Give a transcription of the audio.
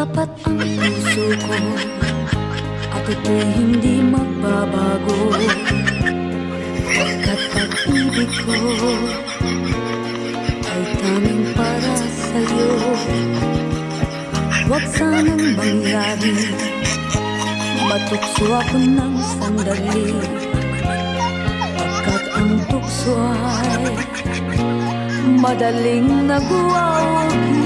Tapat ang puso ko at ito'y hindi magbabago, pagkat pag-ibig ko ay tanging para sa'yo. Huwag sanang mangyari matukso ako ng sandali, pagkat ang tukso ay madaling nagwawagi.